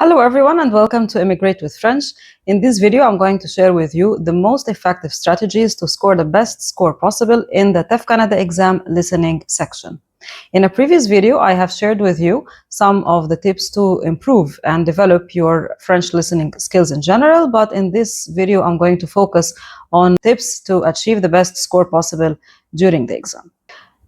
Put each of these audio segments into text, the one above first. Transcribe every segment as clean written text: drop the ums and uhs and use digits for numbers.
Hello everyone and welcome to Immigrate with French. In this video, I'm going to share with you the most effective strategies to score the best score possible in the TEF Canada exam listening section. In a previous video, I have shared with you some of the tips to improve and develop your French listening skills in general, but in this video, I'm going to focus on tips to achieve the best score possible during the exam.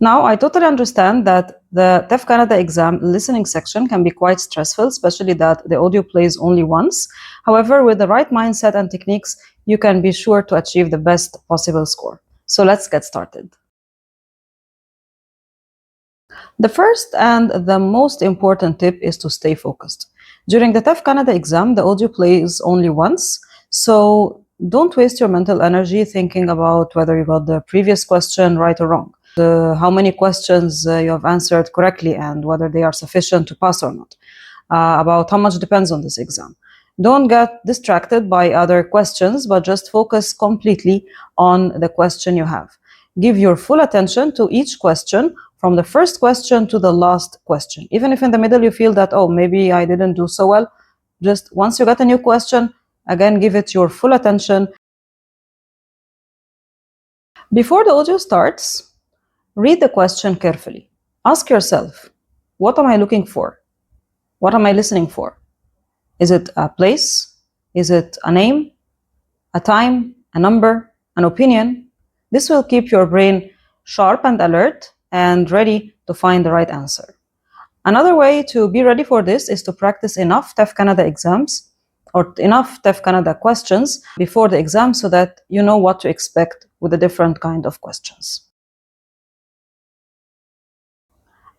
Now, I totally understand that the TEF Canada exam listening section can be quite stressful, especially that the audio plays only once. However, with the right mindset and techniques, you can be sure to achieve the best possible score. So let's get started. The first and the most important tip is to stay focused. During the TEF Canada exam, the audio plays only once, so don't waste your mental energy thinking about whether you got the previous question right or wrong. How many questions you have answered correctly and whether they are sufficient to pass or not. About how much depends on this exam. Don't get distracted by other questions, but just focus completely on the question you have. Give your full attention to each question from the first question to the last question. Even if in the middle you feel that, oh, maybe I didn't do so well, just once you get a new question, again, give it your full attention. Before the audio starts, read the question carefully. Ask yourself, what am I looking for? What am I listening for? Is it a place? Is it a name? A time? A number? An opinion? This will keep your brain sharp and alert and ready to find the right answer. Another way to be ready for this is to practice enough TEF Canada exams or enough TEF Canada questions before the exam so that you know what to expect with a different kind of questions.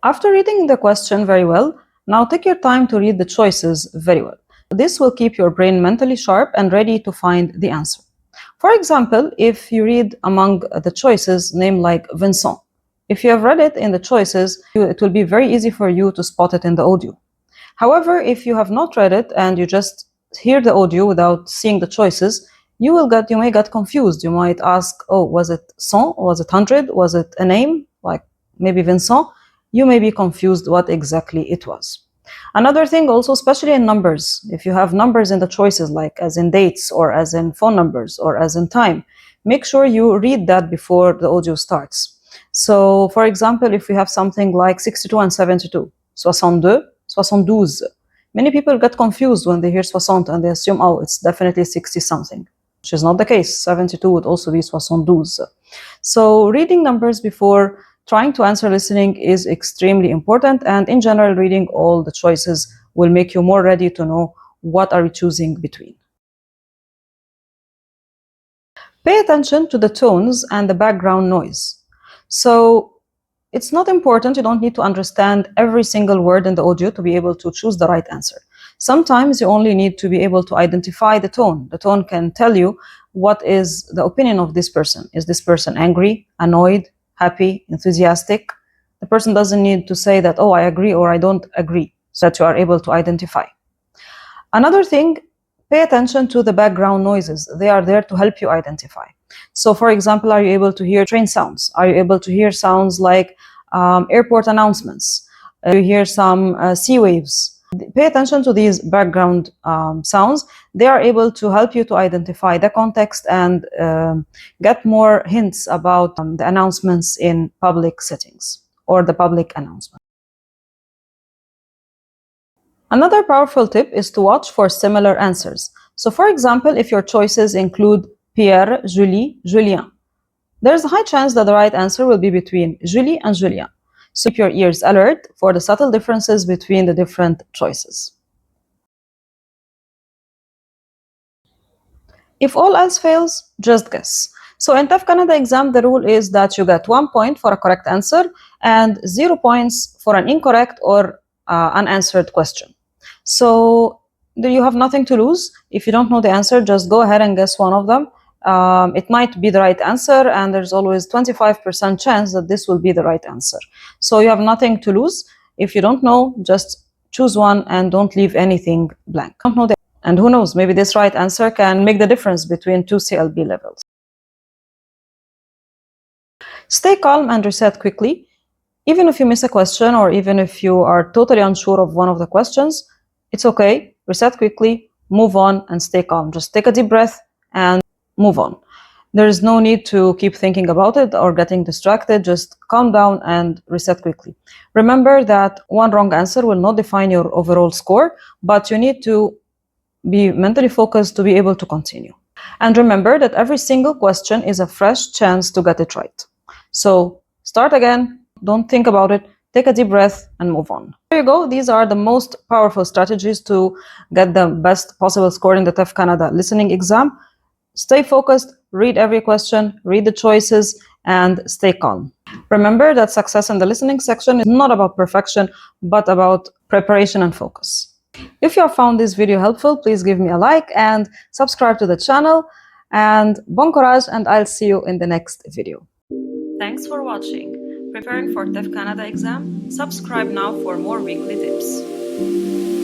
After reading the question very well, now take your time to read the choices very well. This will keep your brain mentally sharp and ready to find the answer. For example, if you read among the choices name like Vincent, if you have read it in the choices, it will be very easy for you to spot it in the audio. However, if you have not read it and you just hear the audio without seeing the choices, you may get confused. You might ask, oh, was it 100? Was it 100? Was it a name, like maybe Vincent? You may be confused what exactly it was. Another thing also, especially in numbers, if you have numbers in the choices, like as in dates or as in phone numbers or as in time, make sure you read that before the audio starts. So, for example, if we have something like 62 and 72, 62, 72, many people get confused when they hear 60 and they assume, oh, it's definitely 60 something, which is not the case. 72 would also be 72. So reading numbers before trying to answer listening is extremely important, and in general, reading all the choices will make you more ready to know what are you choosing between. Pay attention to the tones and the background noise. So it's not important, you don't need to understand every single word in the audio to be able to choose the right answer. Sometimes you only need to be able to identify the tone. The tone can tell you what is the opinion of this person. Is this person angry, annoyed, happy, enthusiastic? The person doesn't need to say that, oh, I agree or I don't agree, so that you are able to identify. Another thing, pay attention to the background noises. They are there to help you identify. So, for example, are you able to hear train sounds? Are you able to hear sounds like airport announcements? You hear some sea waves? Pay attention to these background sounds. They are able to help you to identify the context and get more hints about the announcements in public settings or the public announcement. Another powerful tip is to watch for similar answers. So, for example, if your choices include Pierre, Julie, Julien, there's a high chance that the right answer will be between Julie and Julien. So keep your ears alert for the subtle differences between the different choices. If all else fails, just guess. So in TEF Canada exam, the rule is that you get 1 point for a correct answer and 0 points for an incorrect or unanswered question. So you have nothing to lose. If you don't know the answer, just go ahead and guess one of them. It might be the right answer, and there's always 25% chance that this will be the right answer. So you have nothing to lose. If you don't know, just choose one and don't leave anything blank. Don't know and who knows, maybe this right answer can make the difference between two CLB levels. Stay calm and reset quickly. Even if you miss a question or even if you are totally unsure of one of the questions, it's okay. reset quickly, move on, and stay calm. Just take a deep breath and move on. There is no need to keep thinking about it or getting distracted. Just calm down and reset quickly. Remember that one wrong answer will not define your overall score, but you need to be mentally focused to be able to continue. And remember that every single question is a fresh chance to get it right. So start again, don't think about it, take a deep breath and move on. There you go. These are the most powerful strategies to get the best possible score in the TEF Canada listening exam. Stay focused, read every question, read the choices, and stay calm. Remember that success in the listening section is not about perfection, but about preparation and focus. If you have found this video helpful, please give me a like and subscribe to the channel. And bon courage, and I'll see you in the next video. Thanks for watching. Preparing for TEF Canada exam? Subscribe now for more weekly tips.